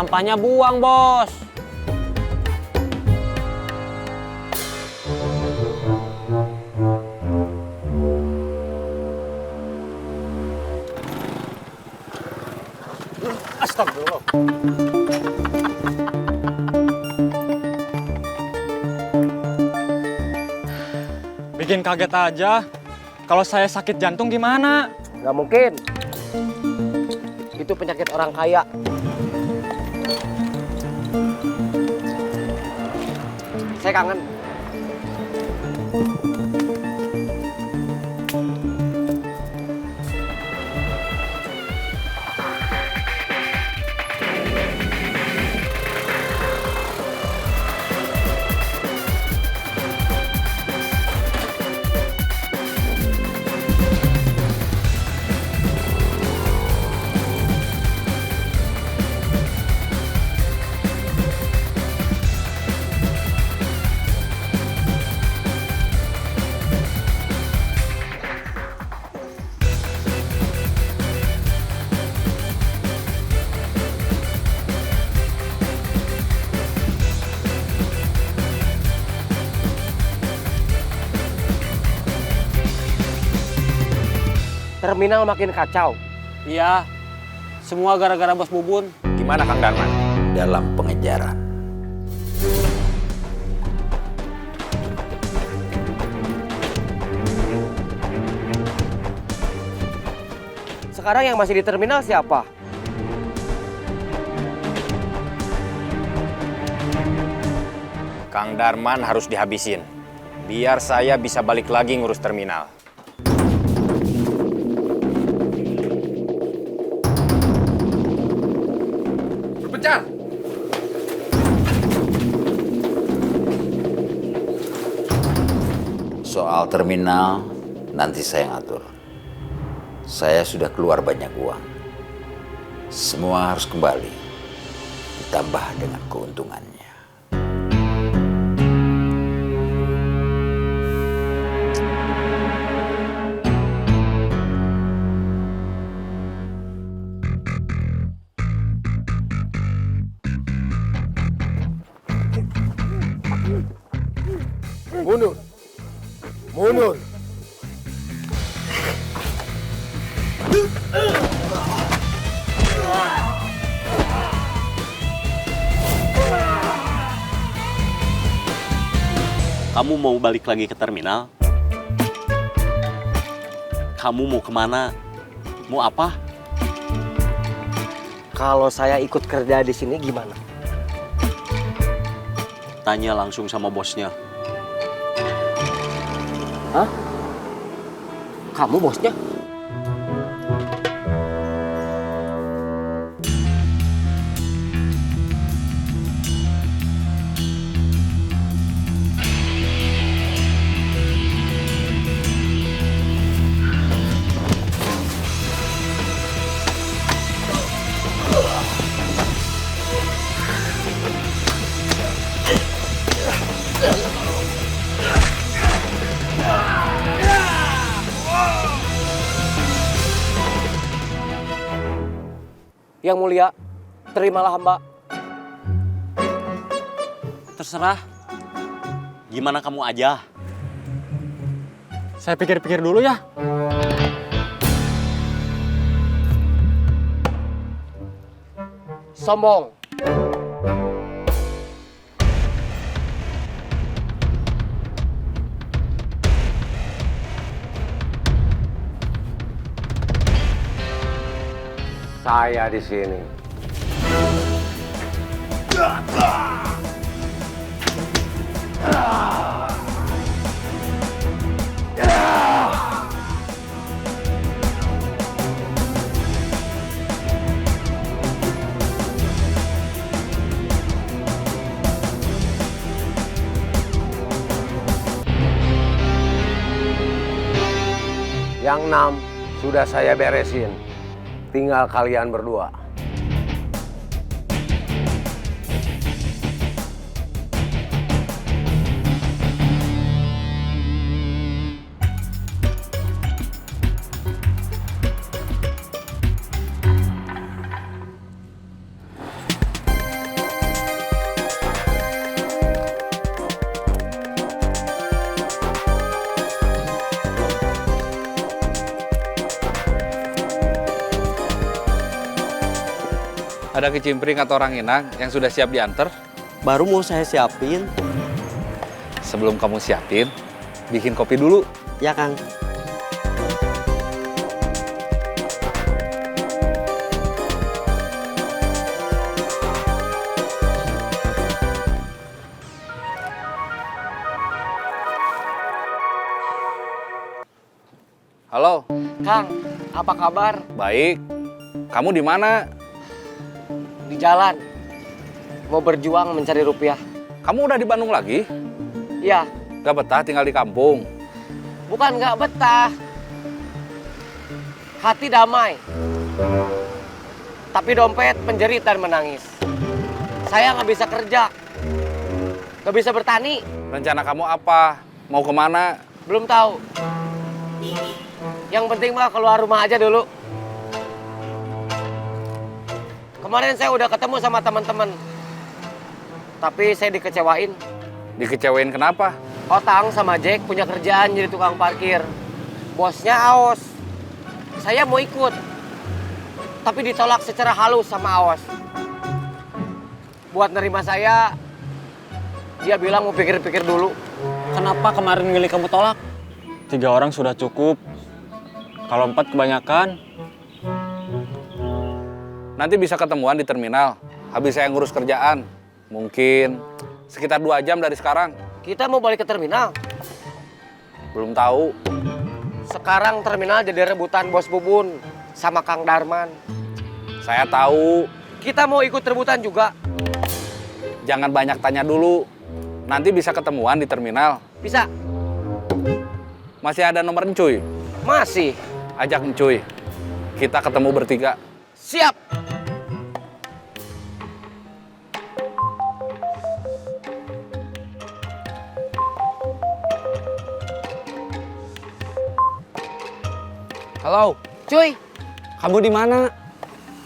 sampahnya buang, Bos. Astagfirullah. Bikin kaget aja. Kalau saya sakit jantung gimana? Nggak mungkin. Itu penyakit orang kaya. Saya kangen. Terminal makin kacau. Iya, semua gara-gara Bos Bubun. Gimana Kang Darman? Dalam pengejaran. Sekarang yang masih di terminal siapa? Kang Darman harus dihabisin. Biar saya bisa balik lagi ngurus terminal. Berpencar! Soal terminal, nanti saya ngatur. Saya sudah keluar banyak uang. Semua harus kembali, ditambah dengan keuntungannya. Mundur. Mundur. Kamu mau balik lagi ke terminal? Kamu mau kemana? Mau apa? Kalau saya ikut kerja di sini gimana? Tanya langsung sama bosnya. Hah? Kamu bosnya? Yang mulia, terimalah hamba. Terserah. Gimana kamu aja? Saya pikir-pikir dulu ya. Sombong. Saya di sini. Yang 6 sudah saya beresin. Tinggal kalian berdua. Ada kicimpring atau ranginang yang sudah siap diantar? Baru mau saya siapin. Sebelum kamu siapin, bikin kopi dulu. Ya, Kang. Halo, Kang, apa kabar? baik. Kamu di mana? Di jalan. Mau berjuang mencari rupiah. Kamu udah di Bandung lagi? Iya, Gak betah tinggal di kampung? bukan nggak betah. Hati damai. Tapi dompet menjerit dan menangis. Saya nggak bisa kerja. Nggak bisa bertani. Rencana kamu apa? Mau kemana? Belum tahu. Yang penting mah keluar rumah aja dulu. Kemarin saya udah ketemu sama teman-teman. Tapi saya dikecewain. Dikecewain kenapa? Otang sama Jack punya kerjaan jadi tukang parkir. Bosnya Aos. Saya mau ikut. Tapi ditolak secara halus sama Aos. Buat nerima saya, dia bilang mau pikir-pikir dulu. Kenapa kemarin Willy kamu tolak? 3 orang sudah cukup. Kalau 4 kebanyakan. Nanti bisa ketemuan di terminal. Habis saya ngurus kerjaan. Mungkin sekitar 2 jam dari sekarang. Kita mau balik ke terminal. Belum tahu. Sekarang terminal jadi rebutan Bos Bubun sama Kang Darman. Saya tahu. Kita mau ikut rebutan juga. Jangan banyak tanya dulu. Nanti bisa ketemuan di terminal. Bisa? Masih ada nomor Encuy? Masih. Ajak Encuy. Kita ketemu bertiga. Siap. Halo, Cuy, kamu di mana?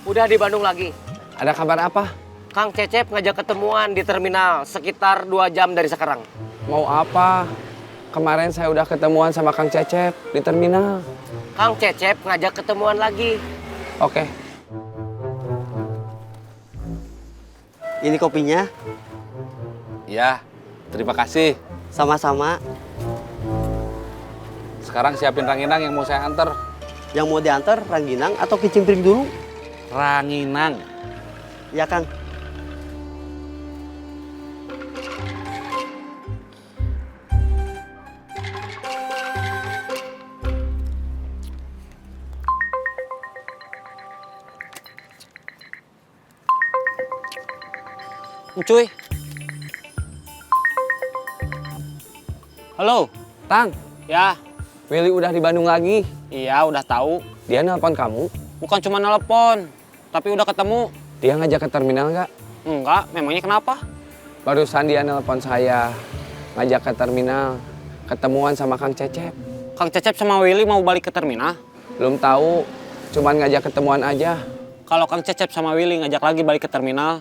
udah di Bandung lagi. Ada kabar apa? Kang Cecep ngajak ketemuan di terminal sekitar 2 jam dari sekarang. Mau apa? Kemarin saya udah ketemuan sama Kang Cecep di terminal. Kang Cecep ngajak ketemuan lagi. Oke. Ini kopinya. Ya, terima kasih. Sama-sama. Sekarang siapin ranginang yang mau saya antar. Yang mau diantar rangginang atau kicimpring dulu? Ranginang. Ya, Kang. Cuy. Halo. Tang, Ya, Willy udah di Bandung lagi. iya udah tahu. Dia nelpon kamu. Bukan cuma nelpon, tapi udah ketemu. Dia ngajak ke terminal nggak? Enggak, memangnya kenapa? Barusan dia nelpon saya. Ngajak ke terminal. Ketemuan sama Kang Cecep. Kang Cecep sama Willy mau balik ke terminal? Belum tahu. Cuman ngajak ketemuan aja. Kalau Kang Cecep sama Willy ngajak lagi balik ke terminal,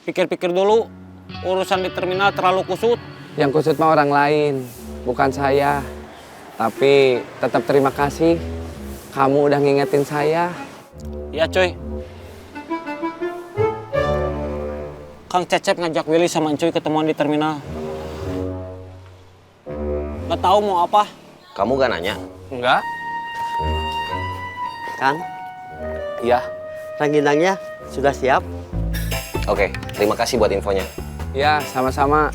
pikir-pikir dulu. Urusan di terminal terlalu kusut. Yang kusut mah orang lain. Bukan saya. Tapi tetap terima kasih. Kamu udah ngingetin saya. Iya coy. Kang Cecep ngajak Willy sama Encuy ketemuan di terminal. Nggak tahu mau apa. Kamu gak nanya? Enggak? Kang, Iya. rangginangnya sudah siap. Oke, terima kasih buat infonya. Ya, sama-sama.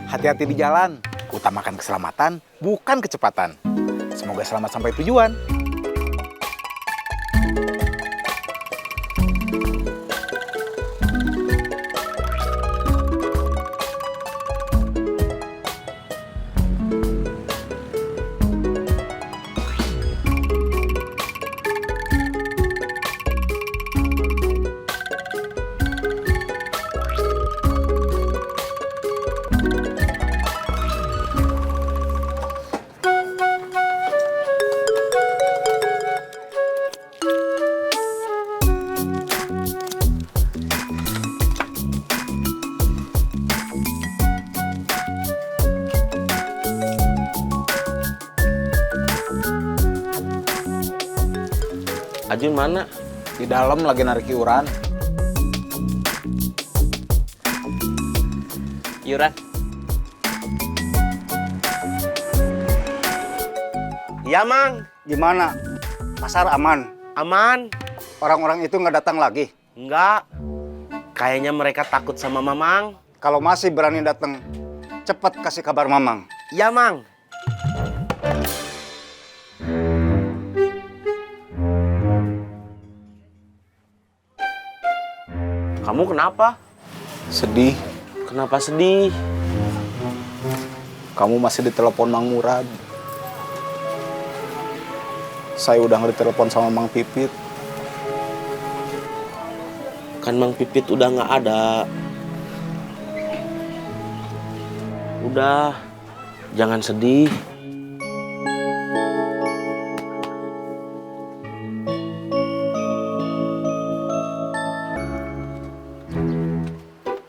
Hati-hati di jalan, utamakan keselamatan, bukan kecepatan. Semoga selamat sampai tujuan. Ajun mana? Di dalam lagi narik iuran. Iuran. Iya, Mang. Gimana? Pasar aman? Aman. Orang-orang itu nggak datang lagi? Enggak. Kayaknya mereka takut sama Mamang. Kalau masih berani datang, cepat kasih kabar Mamang. Iya, Mang. Kamu kenapa? Sedih. Kenapa sedih? Kamu masih ditelepon Mang Murad. Saya udah nggak ditelepon sama Mang Pipit. Kan Mang Pipit udah nggak ada. Udah, jangan sedih.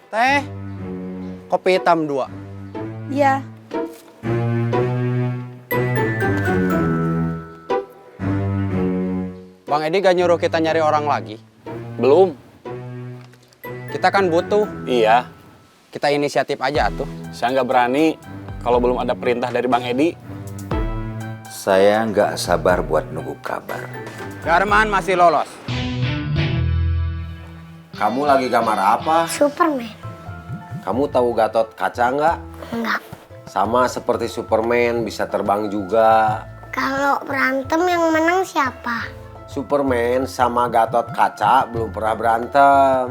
Teh, kopi hitam 2. Iya. Bang Edi gak nyuruh kita nyari orang lagi? Belum. Kita kan butuh. Iya, Kita inisiatif aja tuh. saya nggak berani kalau belum ada perintah dari Bang Edi. Saya nggak sabar buat nunggu kabar. Garman masih lolos. Kamu lagi gambar apa? Superman. Kamu tahu Gatot Kaca nggak? Enggak. Sama seperti Superman, bisa terbang juga. Kalau berantem yang menang siapa? Superman sama Gatot Kaca belum pernah berantem.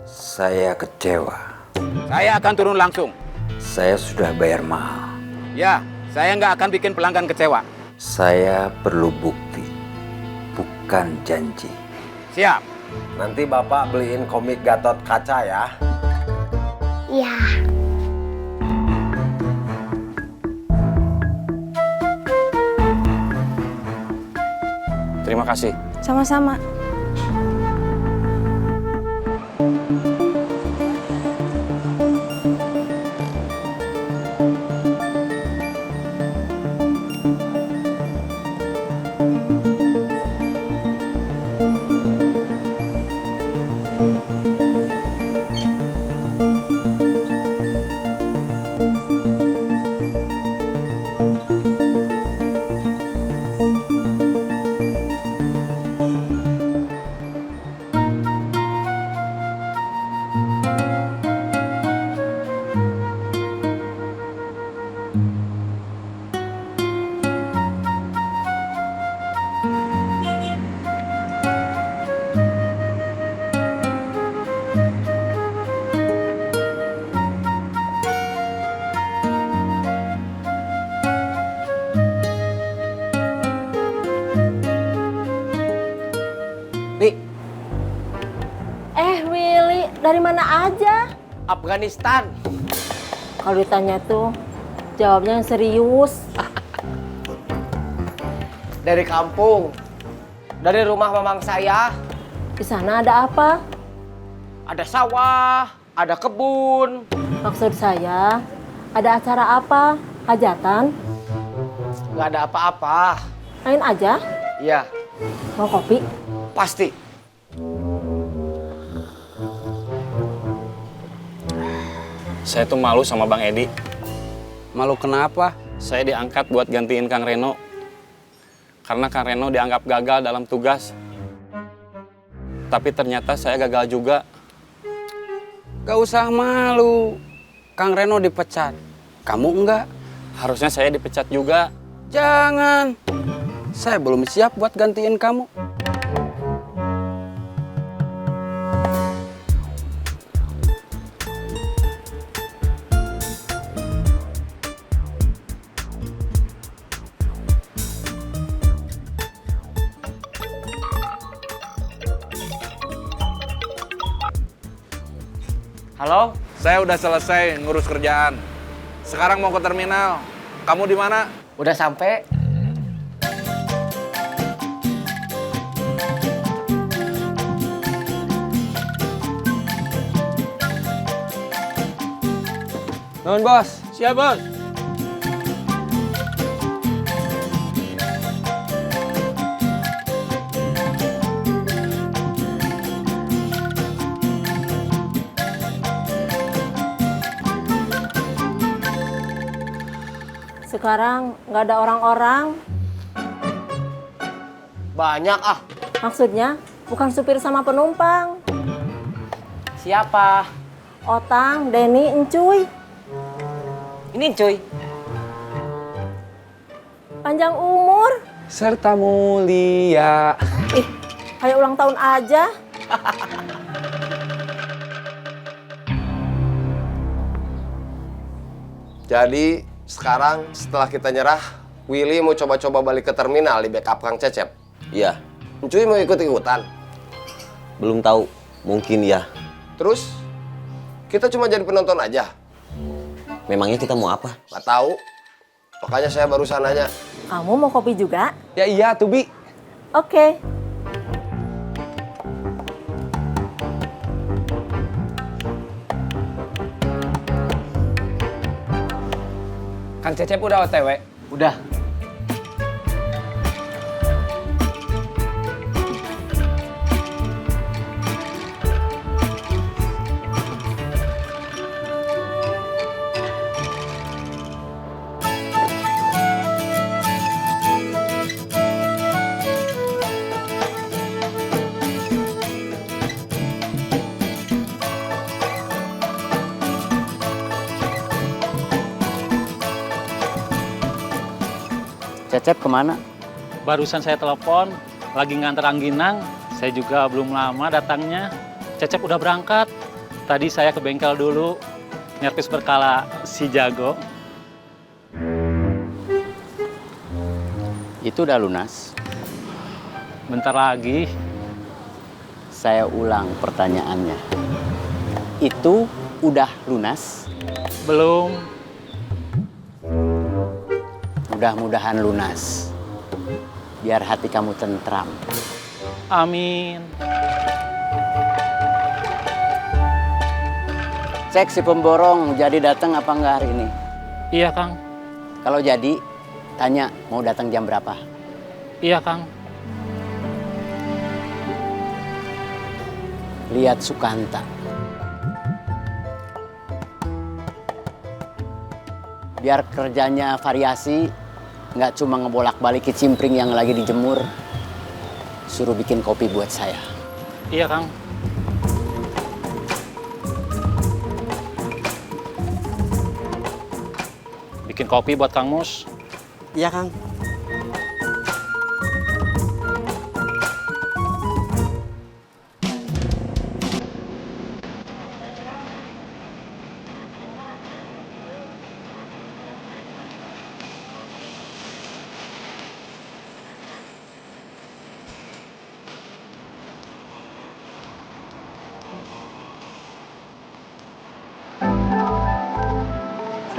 Saya kecewa. Saya akan turun langsung. Saya sudah bayar mahal. Ya, saya nggak akan bikin pelanggan kecewa. Saya perlu bukti, bukan janji. Siap. Nanti Bapak beliin komik Gatot Kaca ya. Iya. Terima kasih. Sama-sama. Willy, dari mana aja? Afghanistan. Kalau ditanya tuh, jawabnya yang serius. Dari kampung. Dari rumah mamang saya. Di sana ada apa? Ada sawah, ada kebun. Maksud saya, ada acara apa? Hajatan? Nggak ada apa-apa. Main aja? Iya. Mau kopi? Pasti. Saya tuh malu sama Bang Edi. Malu kenapa? Saya diangkat buat gantiin Kang Reno. Karena Kang Reno dianggap gagal dalam tugas. Tapi ternyata saya gagal juga. Gak usah malu. Kang Reno dipecat. Kamu enggak? Harusnya saya dipecat juga. Jangan. Saya belum siap buat gantiin kamu. Halo? Saya udah selesai ngurus kerjaan. Sekarang mau ke terminal. Kamu di mana? Udah sampai. Nuhun, Bos. Siap, Bos. Sekarang nggak ada orang-orang. Banyak ah. Maksudnya bukan supir sama penumpang. Siapa? Otang, Denny, Encuy. Ini cuy. Panjang umur. Serta mulia. Ih, kayak ulang tahun aja. Jadi sekarang setelah kita nyerah, Willy mau coba-coba balik ke terminal di backup Kang Cecep. Iya. Cuy mau ikut-ikutan. Belum tahu. Mungkin ya. Terus kita cuma jadi penonton aja. Memangnya kita mau apa? Nggak tahu. Makanya saya barusan nanya. Kamu mau kopi juga? Ya iya, Tubi. Oke. Kang Cecep udah OTW? Udah. Cecep kemana? Barusan saya telepon, lagi nganter rangginang. Saya juga belum lama datangnya. Cecep udah berangkat. Tadi saya ke bengkel dulu, nyervis berkala si jago. Itu udah lunas. Bentar lagi. Saya ulang pertanyaannya. Itu udah lunas? Belum. Mudah-mudahan lunas. Biar hati kamu tentram. Amin. Cek si pemborong jadi datang apa enggak hari ini? Iya, Kang. Kalau jadi, tanya mau datang jam berapa? Iya, Kang. Lihat Sukanta. Biar kerjanya variasi, nggak cuma ngebolak-balik kicimpring yang lagi dijemur. Suruh bikin kopi buat saya. Iya, Kang. Bikin kopi buat Kang Mus. Iya, Kang.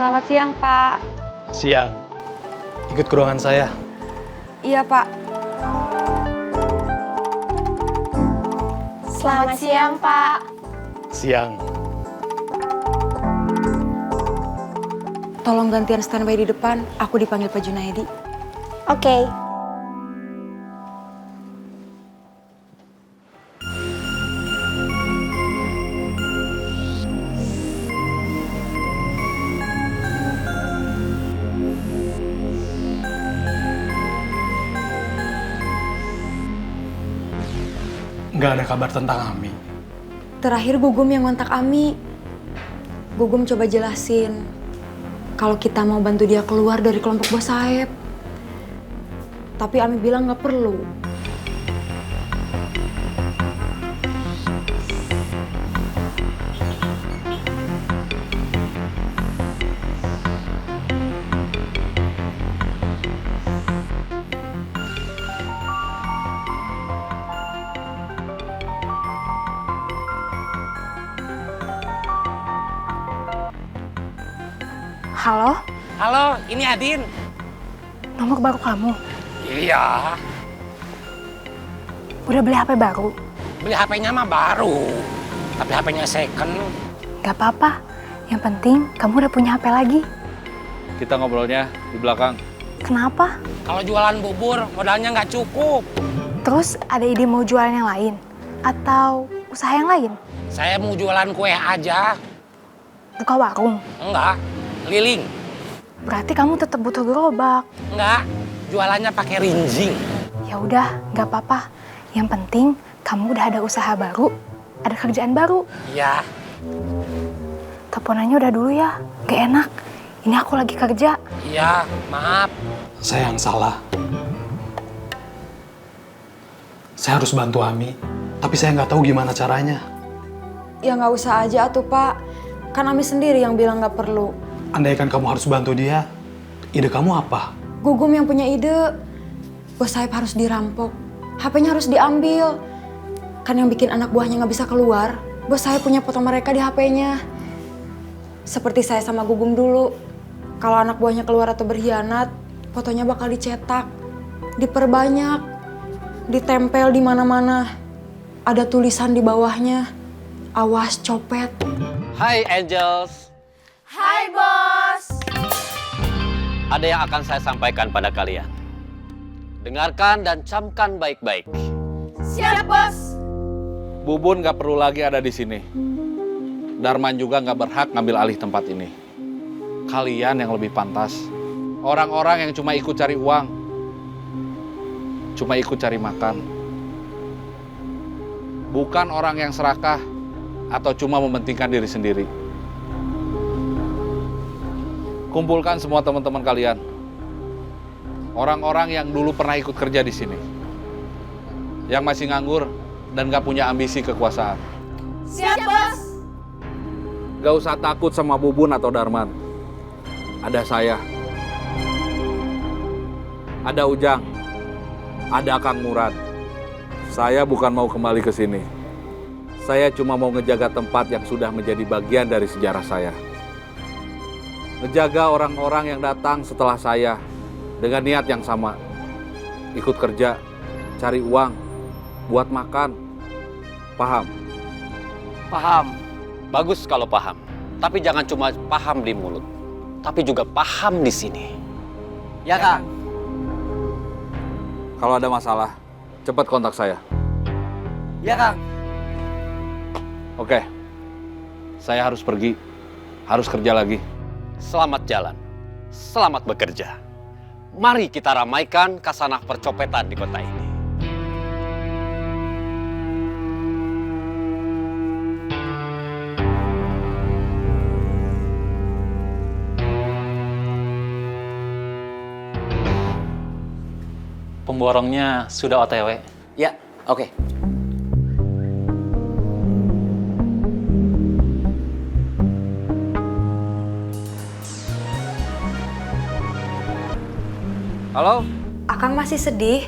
Selamat siang, Pak. Siang. Ikut ke ruangan saya. Iya, Pak. Selamat siang, Pak. Siang. Tolong gantian standby di depan. Aku dipanggil Pak Junaidi. Oke. Nggak ada kabar tentang Ami. Terakhir Gugum yang ngontak Ami. Gugum coba jelasin kalau kita mau bantu dia keluar dari kelompok Bos Saeb. Tapi Ami bilang nggak perlu. Halo? Halo, ini Adin. Nomor baru kamu? Iya. Udah beli HP baru? Beli HP-nya mah baru. Tapi HP-nya second. Gak apa-apa. Yang penting kamu udah punya HP lagi. Kita ngobrolnya di belakang. Kenapa? Kalau jualan bubur, modalnya nggak cukup. Terus ada ide mau jualan yang lain? Atau usaha yang lain? Saya mau jualan kue aja. Buka warung? Enggak, keliling. Berarti kamu tetap butuh gerobak. Enggak, jualannya pakai rinjing. Ya udah, nggak apa-apa. Yang penting kamu udah ada usaha baru, ada kerjaan baru. Iya. Teleponannya udah dulu ya, gak enak. Ini aku lagi kerja. Iya, maaf. Saya yang salah. Saya harus bantu Ami, tapi saya nggak tahu gimana caranya. Ya nggak usah aja tuh Pak. Kan Ami sendiri yang bilang nggak perlu. Andaikan kamu harus bantu dia, ide kamu apa? Gugum yang punya ide. Bos Saeb harus dirampok. HP-nya harus diambil. Kan yang bikin anak buahnya nggak bisa keluar, Bos Saeb punya foto mereka di HP-nya. Seperti saya sama Gugum dulu. Kalau anak buahnya keluar atau berkhianat, fotonya bakal dicetak, diperbanyak, ditempel di mana-mana. Ada tulisan di bawahnya, awas copet. Hai Angels. Hai bos. Ada yang akan saya sampaikan pada kalian. Dengarkan dan camkan baik-baik. Siap bos. Bubun nggak perlu lagi ada di sini. Darman juga nggak berhak ngambil alih tempat ini. Kalian yang lebih pantas. Orang-orang yang cuma ikut cari uang. Cuma ikut cari makan. Bukan orang yang serakah atau cuma mementingkan diri sendiri. Kumpulkan semua teman-teman kalian. Orang-orang yang dulu pernah ikut kerja di sini. Yang masih nganggur dan gak punya ambisi kekuasaan. Siap bos. Gak usah takut sama Bubun atau Darman. Ada saya. Ada Ujang. Ada Kang Murad. Saya bukan mau kembali ke sini. Saya cuma mau ngejaga tempat yang sudah menjadi bagian dari sejarah saya. Ngejaga orang-orang yang datang setelah saya dengan niat yang sama. Ikut kerja, cari uang, buat makan. Paham? Paham. Bagus kalau paham. Tapi jangan cuma paham di mulut. Tapi juga paham di sini. Ya Kang. Kalau ada masalah, cepat kontak saya. Ya Kang. Oke. Saya harus pergi. Harus kerja lagi. Selamat jalan. Selamat bekerja. Mari kita ramaikan kasanah percopetan di kota ini. Pemborongnya sudah OTW. Ya, oke. Halo? Akang masih sedih?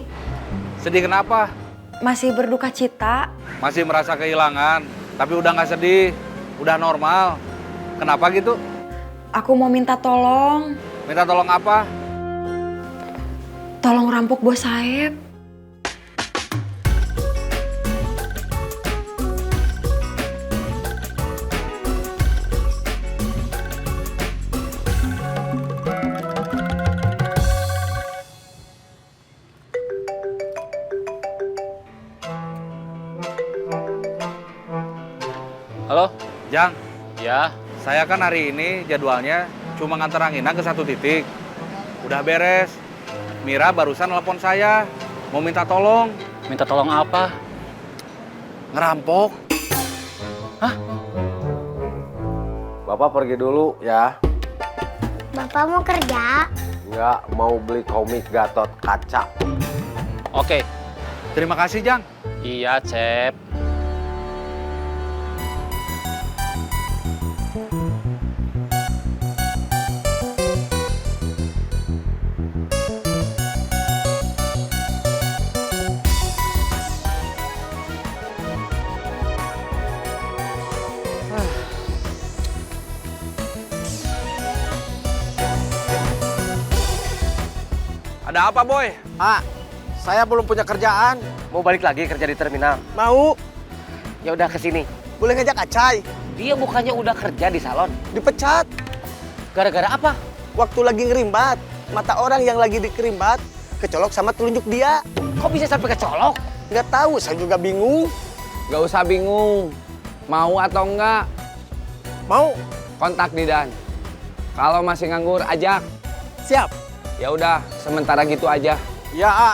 Sedih kenapa? Masih berduka cita? Masih merasa kehilangan, tapi udah nggak sedih, udah normal. Kenapa gitu? Aku mau minta tolong. Minta tolong apa? Tolong rampok Bos Saeb. Halo? Jang? Ya? Saya kan hari ini jadwalnya cuma nganter ranginang ke satu titik. Udah beres. Mira barusan telepon saya. Mau minta tolong. Minta tolong apa? Ngerampok. Hah? Bapak pergi dulu ya. Bapak mau kerja? Nggak, mau beli komik Gatot Kaca. Oke. Terima kasih, Jang. Iya, Cep. Ada apa, Boy? Saya belum punya kerjaan. Mau balik lagi kerja di terminal? Mau. Ya udah kesini. Boleh ngajak Acai? Dia bukannya udah kerja di salon? Dipecat. Gara-gara apa? Waktu lagi ngerimbat. Mata orang yang lagi dikerimbat kecolok sama telunjuk dia. Kok bisa sampai kecolok? Nggak tahu, saya juga bingung. Gak usah bingung. Mau atau enggak? Mau. Kontak Didan. Kalau masih nganggur, ajak. Siap. Ya udah, sementara gitu aja. Ya, A.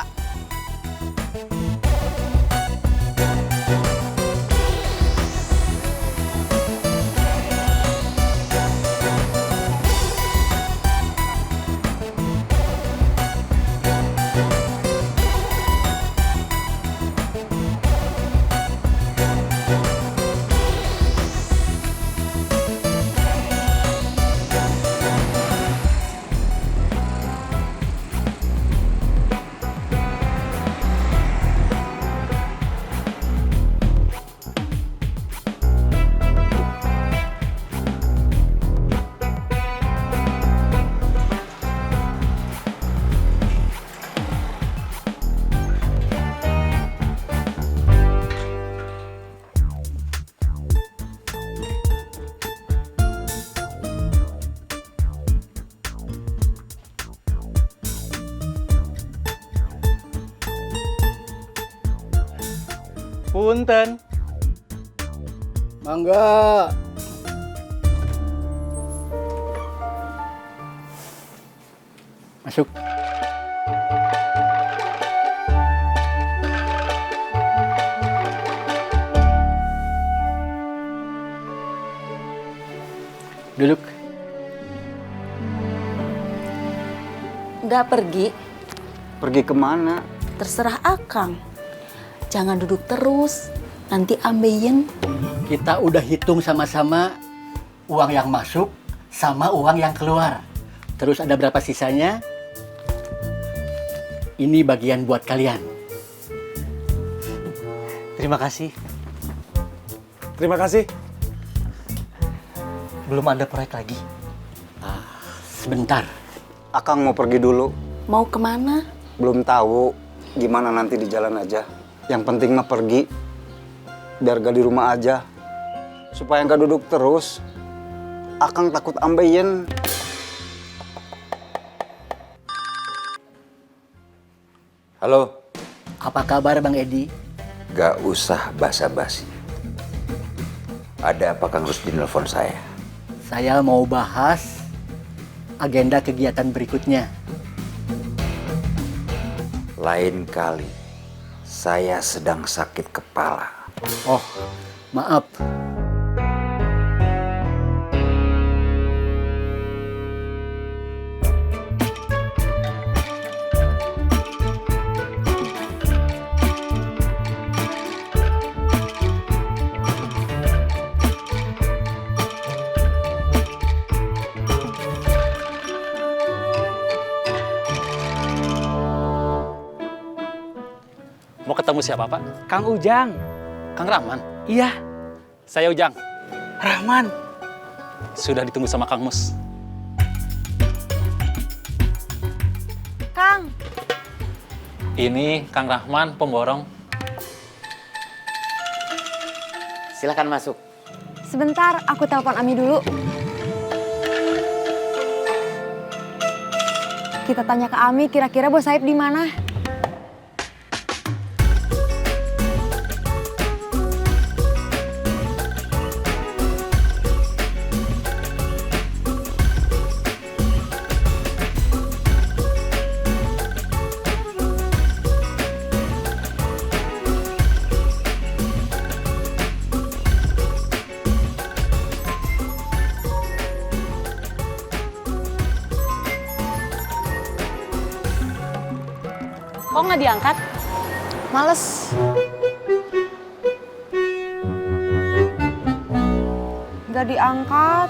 Punten. Mangga. Masuk. Duduk. Nggak pergi, Pergi kemana? terserah Akang. Jangan duduk terus, nanti ambeien. Kita udah hitung sama-sama uang yang masuk sama uang yang keluar. Terus ada berapa sisanya? Ini bagian buat kalian. Terima kasih. Terima kasih. Belum ada proyek lagi. Sebentar. Akang mau pergi dulu. Mau kemana? Belum tahu. Gimana nanti di jalan aja. Yang penting mah pergi. Biar gak di rumah aja. Supaya gak duduk terus. Akang takut ambeien. Halo. Apa kabar Bang Edi? Gak usah basa-basi. Ada apa Kang Rusdi nelfon saya? Saya mau bahas agenda kegiatan berikutnya. Lain kali, saya sedang sakit kepala. Oh, maaf. Mau ketemu siapa, Pak? Kang Ujang. Kang Rahman? Iya. Saya Ujang. Rahman. Sudah ditunggu sama Kang Mus. Kang. Ini Kang Rahman, pemborong. Silakan masuk. Sebentar, aku telepon Ami dulu. Kita tanya ke Ami, kira-kira Bos Saib di mana? Kok nggak diangkat? Males. Nggak diangkat.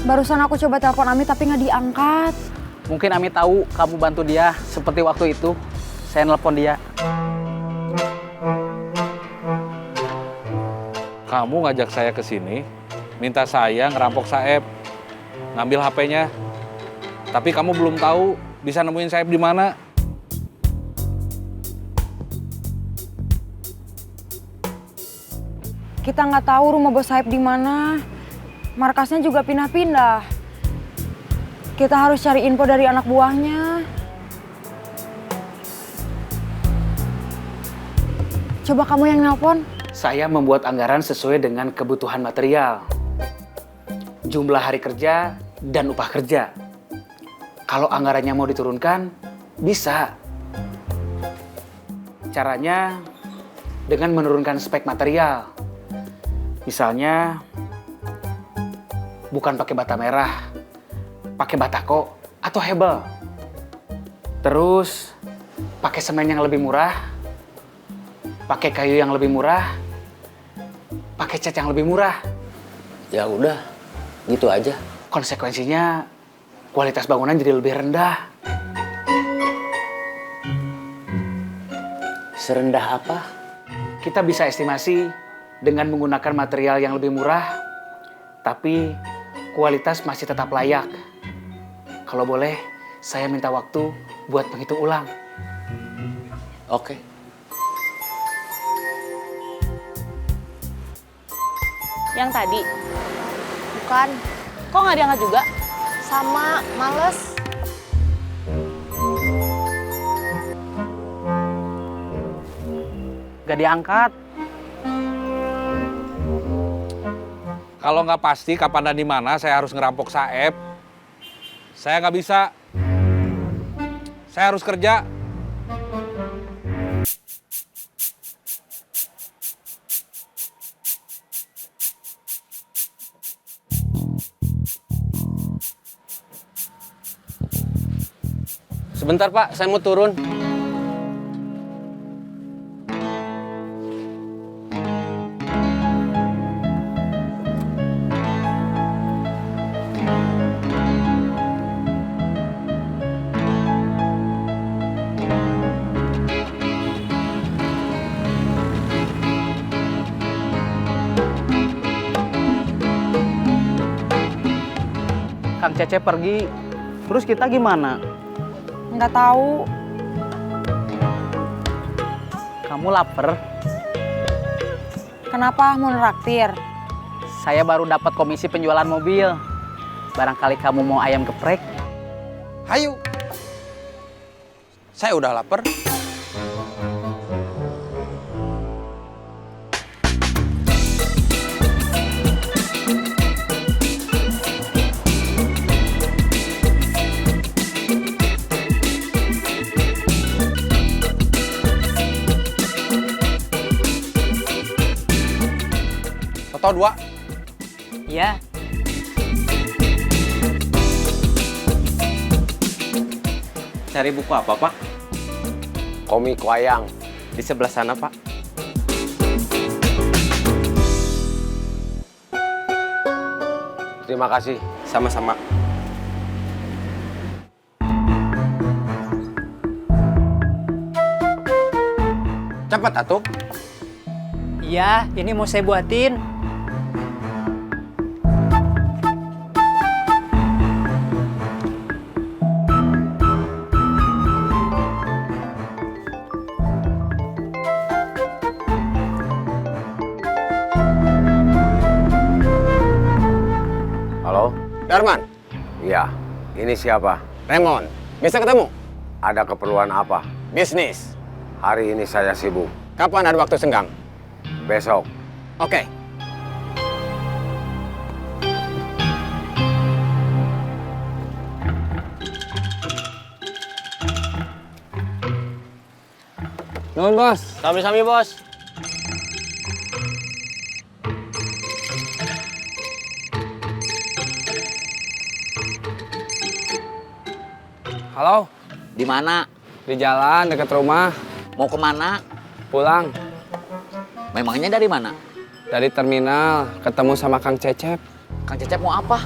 Barusan aku coba telepon Ami tapi nggak diangkat. Mungkin Ami tahu kamu bantu dia seperti waktu itu. Saya nelpon dia. Kamu ngajak saya ke sini, minta saya ngerampok Saeb, ngambil HP-nya. Tapi kamu belum tahu bisa nemuin Saeb di mana. Kita nggak tahu rumah bos Saeb di mana. Markasnya juga pindah-pindah. Kita harus cari info dari anak buahnya. Coba kamu yang nelpon. Saya membuat anggaran sesuai dengan kebutuhan material. Jumlah hari kerja dan upah kerja. Kalau anggarannya mau diturunkan, bisa. Caranya dengan menurunkan spek material. Misalnya, bukan pakai bata merah, pakai batako atau hebel. Terus, pakai semen yang lebih murah, pakai kayu yang lebih murah, pakai cat yang lebih murah. Ya udah, gitu aja. Konsekuensinya, kualitas bangunan jadi lebih rendah. Serendah apa? Kita bisa estimasi dengan menggunakan material yang lebih murah, tapi kualitas masih tetap layak. Kalau boleh, saya minta waktu buat menghitung ulang. Oke. Yang tadi? Bukan. Kok nggak diangkat juga? Sama, males. Gak diangkat. Kalau nggak pasti kapan dan di mana saya harus ngerampok Saeb, saya nggak bisa. Saya harus kerja. Sebentar Pak, saya mau turun. Kang Cecep pergi, terus kita gimana? Nggak tahu. Kamu lapar? Kenapa mau neraktir? Saya baru dapat komisi penjualan mobil. Barangkali kamu mau ayam geprek? Hayu. Saya udah lapar. Atau 2? Iya. Cari buku apa, Pak? Komik wayang. Di sebelah sana, Pak. Terima kasih. Sama-sama. Cepat, atuh. Iya, ini mau saya buatin. Halo? Darman. Iya, ini siapa? Raymond. Bisa ketemu? Ada keperluan apa? Bisnis. Hari ini saya sibuk. Kapan ada waktu senggang? Besok. Oke. Nuhun, Bos. Sami-sami, Bos. Halo, Di mana? di jalan dekat rumah. Mau kemana? Pulang Memangnya dari mana? dari terminal, ketemu sama Kang Cecep. Kang Cecep mau apa?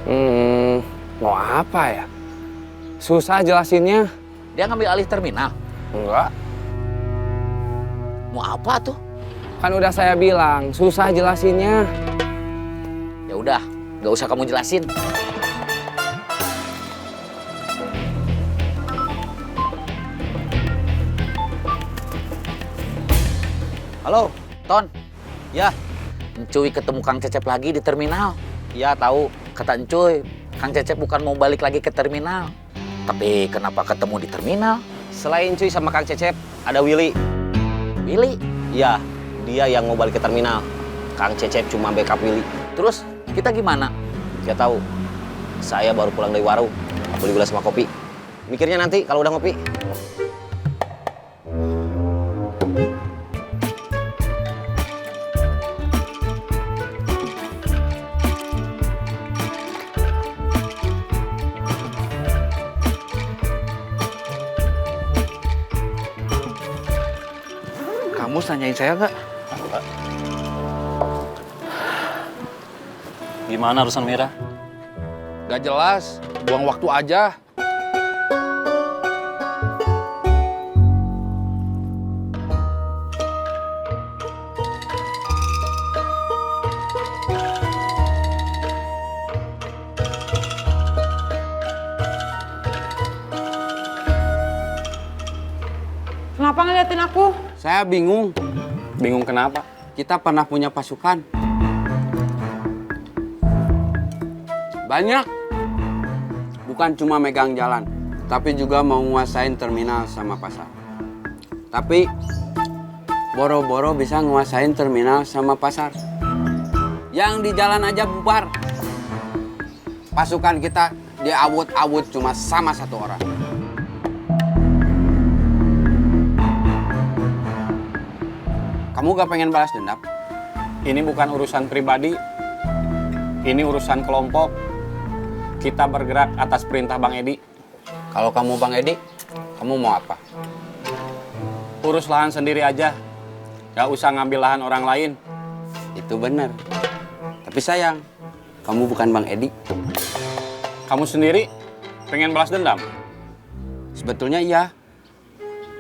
Mau apa ya? Susah jelasinnya. Dia ngambil alih terminal? Enggak. Mau apa tuh? Kan udah saya bilang, susah jelasinnya. Ya udah, nggak usah kamu jelasin. Halo, Ton. Ya, Encuy ketemu Kang Cecep lagi di terminal. Ya tahu, kata Encuy, Kang Cecep bukan mau balik lagi ke terminal. Tapi kenapa ketemu di terminal? Selain Cuy sama Kang Cecep, ada Willy. Willy? Iya, dia yang mau balik ke terminal. Kang Cecep cuma backup Willy. Terus kita gimana? Gak tahu. Saya baru pulang dari warung. Beli gula sama kopi. Mikirnya nanti kalau udah ngopi. Kamu nanyain saya nggak? Gimana urusan Mira? Gak jelas, buang waktu aja. Kenapa ngeliatin aku? Saya bingung. Bingung kenapa? Kita pernah punya pasukan. Banyak. Bukan cuma megang jalan, tapi juga mau nguasain terminal sama pasar. Tapi boro-boro bisa nguasain terminal sama pasar. Yang di jalan aja bubar. Pasukan kita diawut-awut cuma sama satu orang. Kamu gak pengen balas dendam? Ini bukan urusan pribadi. Ini urusan kelompok. Kita bergerak atas perintah Bang Edi. Kalau kamu Bang Edi, kamu mau apa? Urus lahan sendiri aja. Gak usah ngambil lahan orang lain. Itu benar. Tapi sayang, kamu bukan Bang Edi. Kamu sendiri pengen balas dendam? Sebetulnya iya.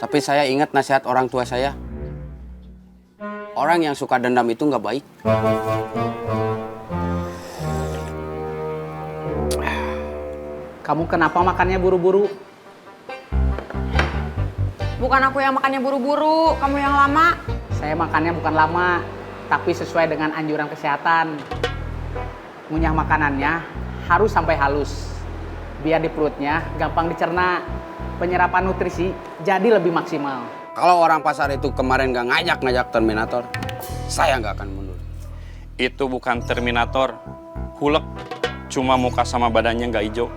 Tapi saya ingat nasihat orang tua saya. Orang yang suka dendam itu nggak baik. Kamu kenapa makannya buru-buru? Bukan aku yang makannya buru-buru, kamu yang lama. Saya makannya bukan lama, tapi sesuai dengan anjuran kesehatan. Ngunyah makanannya harus sampai halus. Biar di perutnya gampang dicerna. Penyerapan nutrisi jadi lebih maksimal. Kalau orang pasar itu kemarin nggak ngajak-ngajak Terminator, saya nggak akan mundur. Itu bukan Terminator. Hulek, cuma muka sama badannya nggak hijau.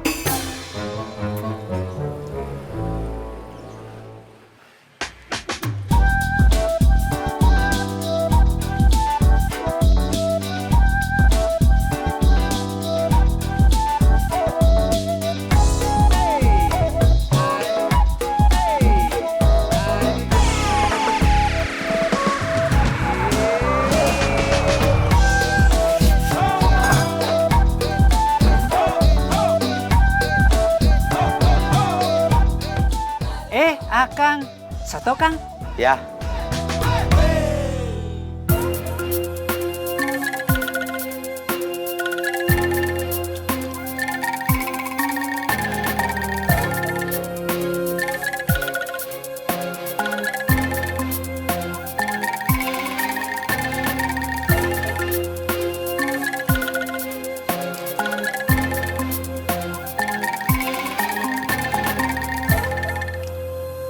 Kang, soto Kang? Ya.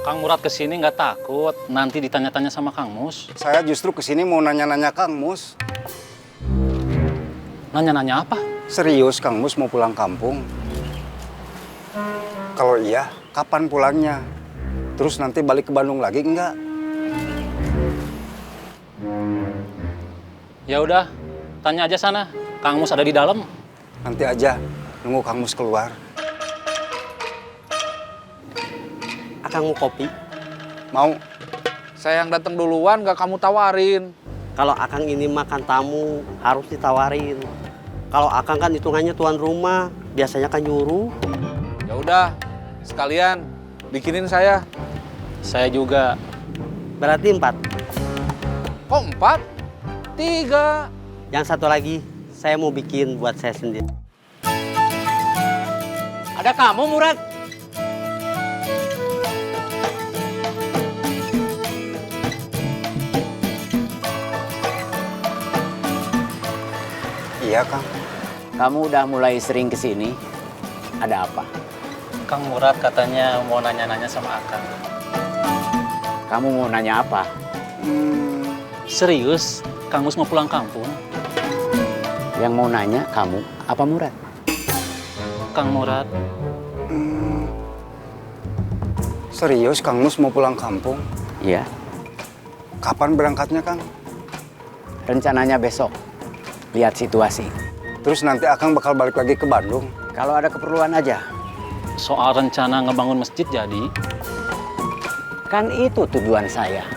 Kang Murad kesini nggak takut nanti ditanya-tanya sama Kang Mus? Saya justru kesini mau nanya-nanya Kang Mus. Nanya-nanya apa? Serius Kang Mus mau pulang kampung? Kalau iya, kapan pulangnya? Terus nanti balik ke Bandung lagi enggak? Ya udah, tanya aja sana. Kang Mus ada di dalam. Nanti aja, nunggu Kang Mus keluar. Akang mau kopi? Mau. Saya yang datang duluan, gak kamu tawarin. Kalau Akang ini makan tamu, harus ditawarin. Kalau Akang kan hitungannya tuan rumah, biasanya kan nyuruh. Ya udah, sekalian bikinin saya. Saya juga. Berarti 4. Kok 4? 3. Yang satu lagi, saya mau bikin buat saya sendiri. Ada kamu, Murad? Iya, Kang. Kamu udah mulai sering kesini. Ada apa? Kang Murad katanya mau nanya-nanya sama Akang. Kamu mau nanya apa? Serius? Kang Mus mau pulang kampung? Yang mau nanya kamu apa Murad? Kang Murad. Serius, Kang Mus mau pulang kampung? Iya. Kapan berangkatnya, Kang? Rencananya besok. Lihat situasi. Terus nanti Akang bakal balik lagi ke Bandung? Kalau ada keperluan aja. Soal rencana ngebangun masjid jadi? Kan itu tujuan saya.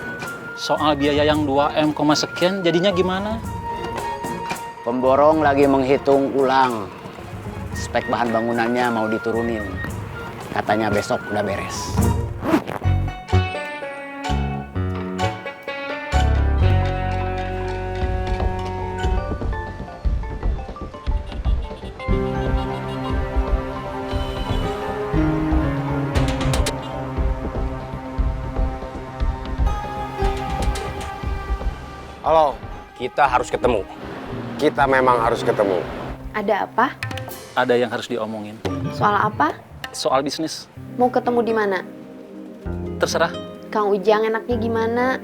Soal biaya yang 2M, sekian jadinya gimana? Pemborong lagi menghitung ulang. Spek bahan bangunannya mau diturunin. Katanya besok udah beres. Halo, kita harus ketemu. Kita memang harus ketemu. Ada apa? Ada yang harus diomongin. Soal apa? Soal bisnis. Mau ketemu di mana? Terserah. Kang Ujang enaknya gimana?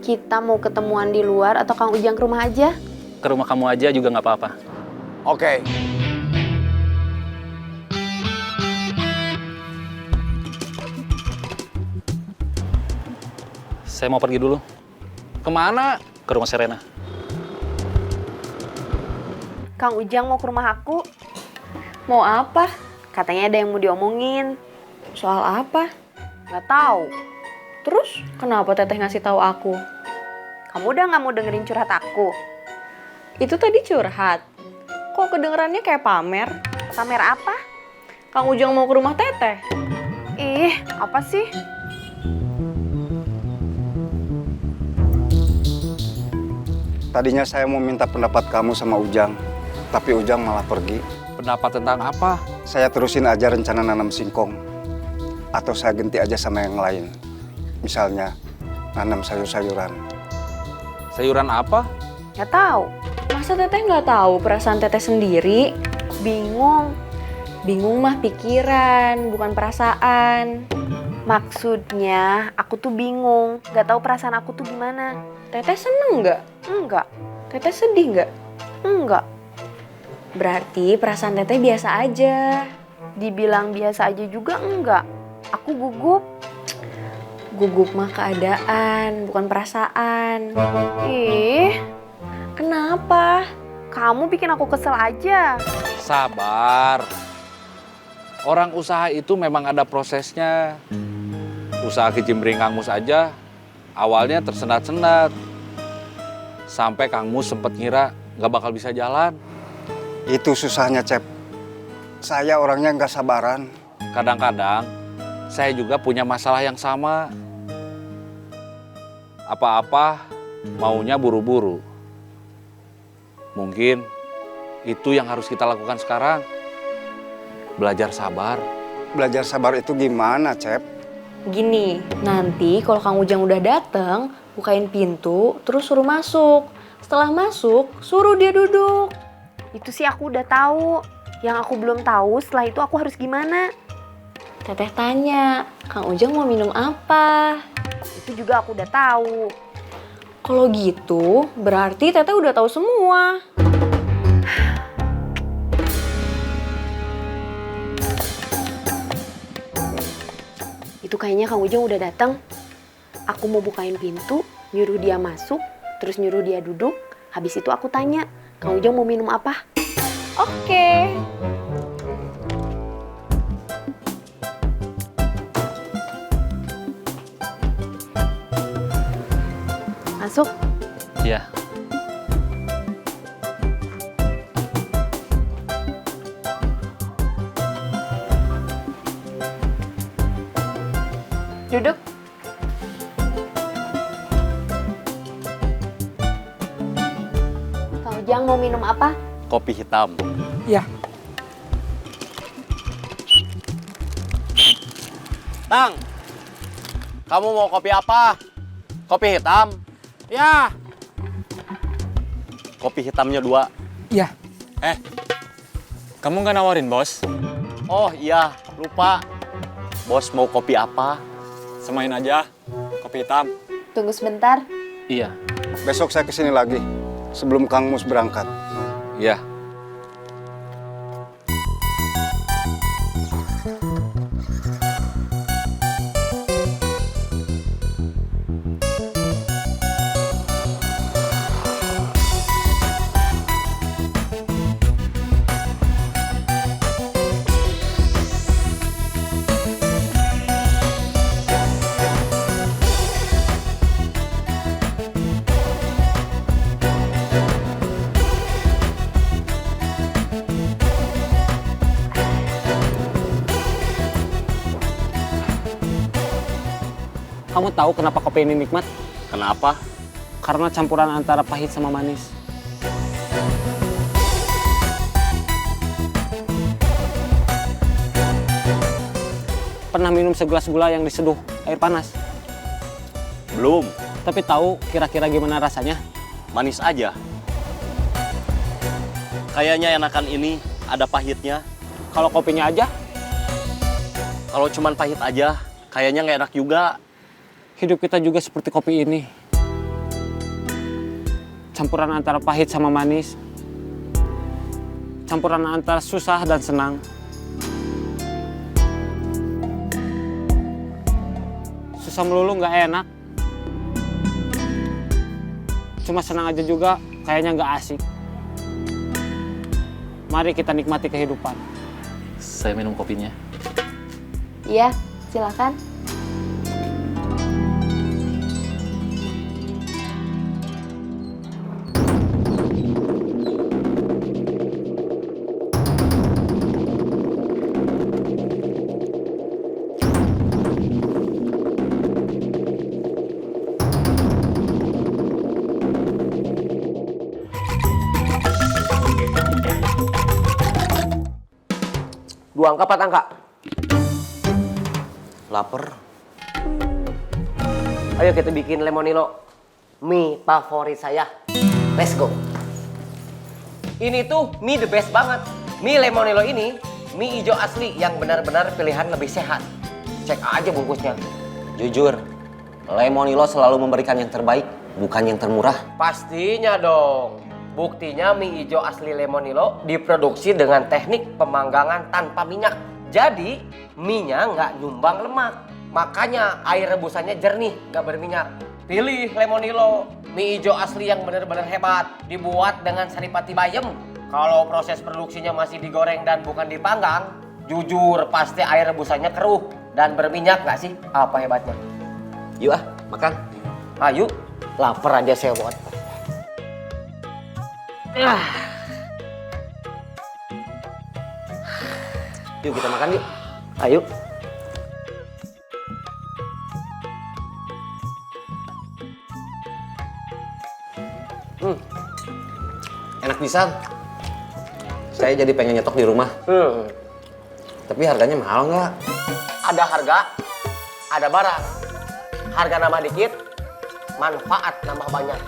Kita mau ketemuan di luar atau Kang Ujang ke rumah aja? Ke rumah kamu aja juga nggak apa-apa. Oke. Saya mau pergi dulu. Kemana? Ke rumah Serena. Kang Ujang mau ke rumah aku. Mau apa? Katanya ada yang mau diomongin. Soal apa? Nggak tahu. Terus kenapa Teteh ngasih tahu aku? Kamu udah nggak mau dengerin curhat aku? Itu tadi curhat. Kok kedengerannya kayak pamer? Pamer apa? Kang Ujang mau ke rumah Teteh. Ih, apa sih? Tadinya saya mau minta pendapat kamu sama Ujang, tapi Ujang malah pergi. Pendapat tentang apa? Saya terusin aja rencana nanam singkong. Atau saya ganti aja sama yang lain. Misalnya, nanam sayur-sayuran. Sayuran apa? Nggak tahu. Masa Teteh nggak tahu perasaan Teteh sendiri? Bingung. Bingung mah pikiran, bukan perasaan. Maksudnya, aku tuh bingung. Nggak tahu perasaan aku tuh gimana. Teteh seneng nggak? Enggak. Teteh sedih nggak? Enggak. Berarti perasaan Teteh biasa aja. Dibilang biasa aja juga enggak. Aku gugup. Gugup mah keadaan, bukan perasaan. Ih, kenapa? Kamu bikin aku kesel aja. Sabar. Orang usaha itu memang ada prosesnya. Usaha kicimpring Kang Mus aja, awalnya tersendat-sendat. Sampai Kang Mus sempet ngira nggak bakal bisa jalan. Itu susahnya, Cep. Saya orangnya nggak sabaran. Kadang-kadang, saya juga punya masalah yang sama. Apa-apa maunya buru-buru. Mungkin itu yang harus kita lakukan sekarang. Belajar sabar. Belajar sabar itu gimana, Cep? Gini, nanti kalau Kang Ujang udah dateng, bukain pintu, terus suruh masuk. Setelah masuk, suruh dia duduk. Itu sih aku udah tahu. Yang aku belum tahu setelah itu aku harus gimana. Teteh tanya, Kang Ujang mau minum apa? Itu juga aku udah tahu. Kalau gitu, berarti Teteh udah tahu semua. Itu kayaknya Kang Ujang udah datang. Aku mau bukain pintu, nyuruh dia masuk, terus nyuruh dia duduk. Habis itu aku tanya, Kang Ujang mau minum apa? Oke. Masuk. Iya. minum apa? Kopi hitam. Ya. Tang, kamu mau kopi apa? Kopi hitam? Ya. Kopi hitamnya 2. Ya. Kamu nggak nawarin, Bos? Oh iya, lupa. Bos mau kopi apa? Semain aja, kopi hitam. Tunggu sebentar. Iya. Besok saya kesini lagi, sebelum Kang Mus berangkat. Iya. Kamu tahu kenapa kopi ini nikmat? Kenapa? Karena campuran antara pahit sama manis. Pernah minum segelas gula yang diseduh air panas? Belum. Tapi tahu kira-kira gimana rasanya? Manis aja. Kayaknya enakan ini, ada pahitnya. Kalau kopinya aja? Kalau cuman pahit aja, kayaknya nggak enak juga. Hidup kita juga seperti kopi ini. Campuran antara pahit sama manis. Campuran antara susah dan senang. Susah melulu nggak enak. Cuma senang aja juga, kayaknya nggak asik. Mari kita nikmati kehidupan. Saya minum kopinya. Iya, silakan. Dua angka, 4 angka. Laper. Ayo kita bikin lemonilo. Mie favorit saya. Let's go. Ini tuh mie the best banget. Mie lemonilo ini mie hijau asli yang benar-benar pilihan lebih sehat. Cek aja bungkusnya. Jujur, Lemonilo selalu memberikan yang terbaik, bukan yang termurah. Pastinya dong. Buktinya mie hijau asli Lemonilo diproduksi dengan teknik pemanggangan tanpa minyak. Jadi mie-nya nggak nyumbang lemak. Makanya air rebusannya jernih, nggak berminyak. Pilih Lemonilo, mie hijau asli yang benar-benar hebat. Dibuat dengan saripati bayem. Kalau proses produksinya masih digoreng dan bukan dipanggang, jujur pasti air rebusannya keruh dan berminyak nggak sih? Apa hebatnya? Yuk makan. Ayo, lapar aja sewot. Yuk kita makan yuk. Ayo. Enak pisan. Saya jadi pengen nyetok di rumah. Tapi harganya mahal nggak? Ada harga, ada barang. Harga nambah dikit, manfaat nambah banyak.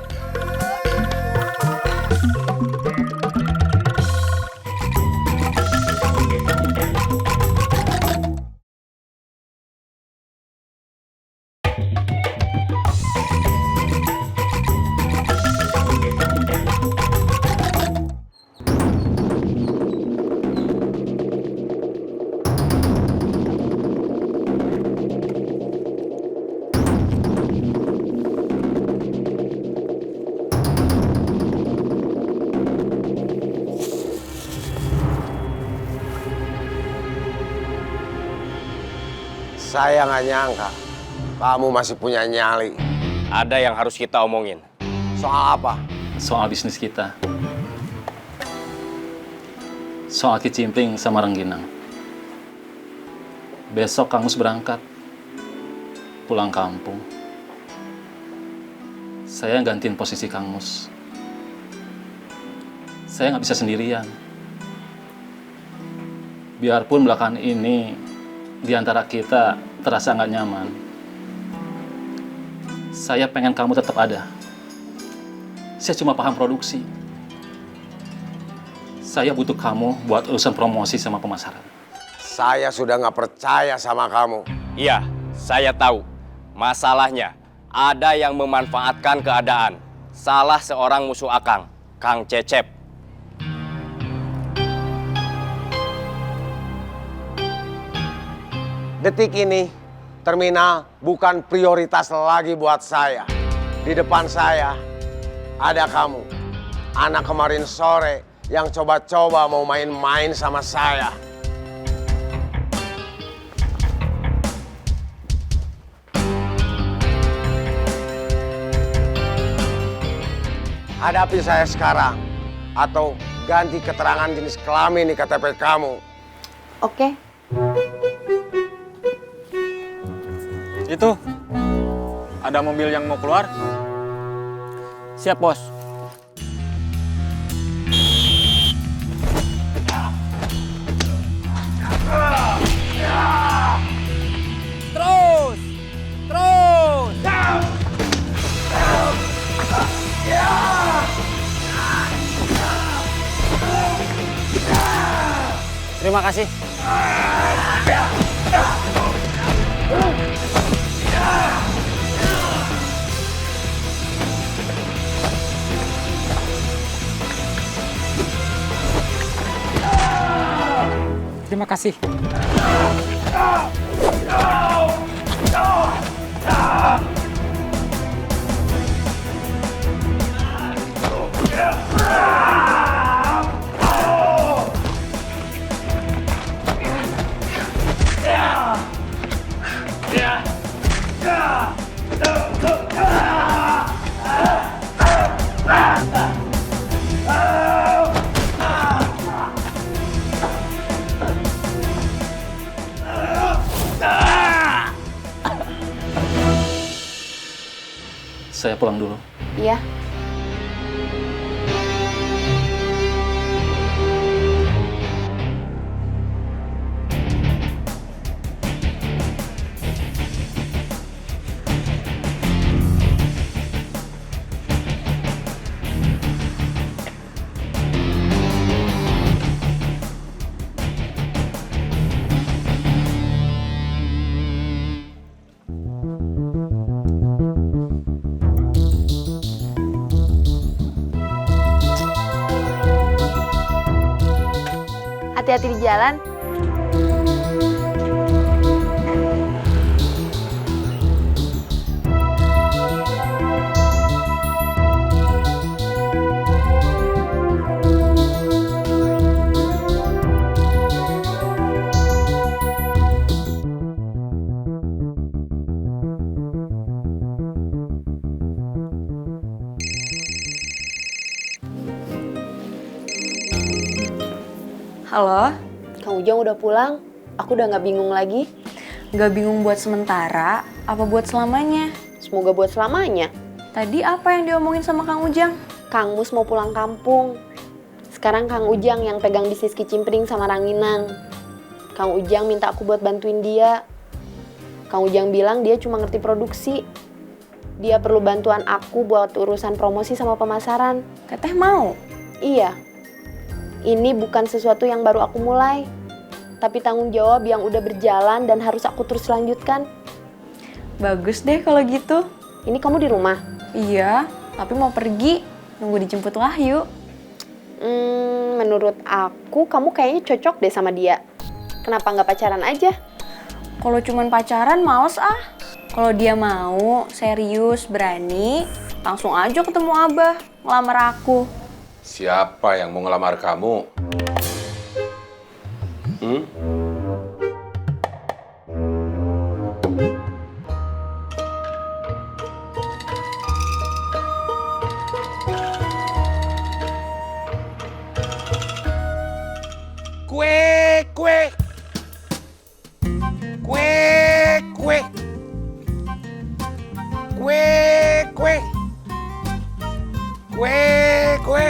Saya nggak nyangka kamu masih punya nyali. Ada yang harus kita omongin. Soal apa? Soal bisnis kita. Soal kicimpring sama rengginang. Besok Kang Mus berangkat. Pulang kampung. Saya gantiin posisi Kang Mus. saya nggak bisa sendirian. Biarpun belakangan ini di antara kita terasa nggak nyaman, saya pengen kamu tetap ada. Saya cuma paham produksi. Saya butuh kamu buat urusan promosi sama pemasaran. Saya sudah nggak percaya sama kamu. Iya, saya tahu. Masalahnya, ada yang memanfaatkan keadaan. Salah seorang musuh Akang, Kang Cecep. Detik ini, terminal bukan prioritas lagi buat saya. Di depan saya, ada kamu. Anak kemarin sore yang coba-coba mau main-main sama saya. Hadapi saya sekarang, atau ganti keterangan jenis kelamin di KTP kamu. Oke. Itu, ada mobil yang mau keluar. Siap, Bos. Terus! Terus! Terima kasih. Terima kasih. Saya pulang dulu. Iya. Hati-hati di jalan. Halo? Kang Ujang udah pulang? Aku udah gak bingung lagi. Gak bingung buat sementara, apa buat selamanya? Semoga buat selamanya. Tadi apa yang diomongin sama Kang Ujang? Kang Mus mau pulang kampung. Sekarang Kang Ujang yang pegang bisnis kicimpring sama ranginang. Kang Ujang minta aku buat bantuin dia. Kang Ujang bilang dia cuma ngerti produksi. Dia perlu bantuan aku buat urusan promosi sama pemasaran. Teteh mau? Iya. Ini bukan sesuatu yang baru aku mulai, tapi tanggung jawab yang udah berjalan dan harus aku terus lanjutkan. Bagus deh kalau gitu. Ini kamu di rumah? Iya, tapi mau pergi, nunggu dijemput Wahyu. Menurut aku, kamu kayaknya cocok deh sama dia. Kenapa nggak pacaran aja? Kalau cuman pacaran, males ah. Kalau dia mau, serius, berani, langsung aja ketemu Abah, ngelamar aku. Siapa yang mau ngelamar kamu? Kue, kue. Kue, kue. Kue, kue. Kue, kue.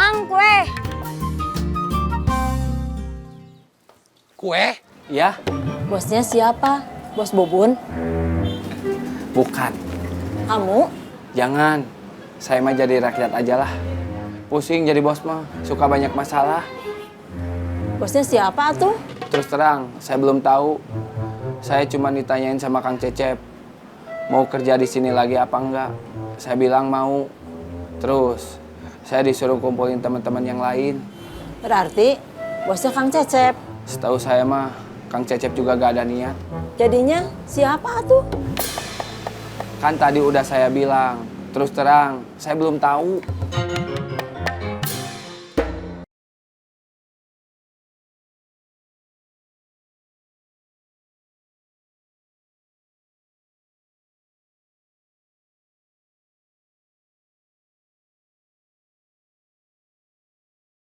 Bang, kue. Kue? Ya. Bosnya siapa? Bos Bubun? Bukan. Kamu? Jangan. Saya mah jadi rakyat aja lah. Pusing jadi bos mah. Suka banyak masalah. Bosnya siapa tuh? Terus terang, saya belum tahu. Saya cuma ditanyain sama Kang Cecep. Mau kerja di sini lagi apa enggak? Saya bilang mau. Terus, saya disuruh kumpulin teman-teman yang lain. Berarti bosnya Kang Cecep. Setahu saya mah, Kang Cecep juga gak ada niat. Jadinya siapa tuh? Kan tadi udah saya bilang. Terus terang, saya belum tahu.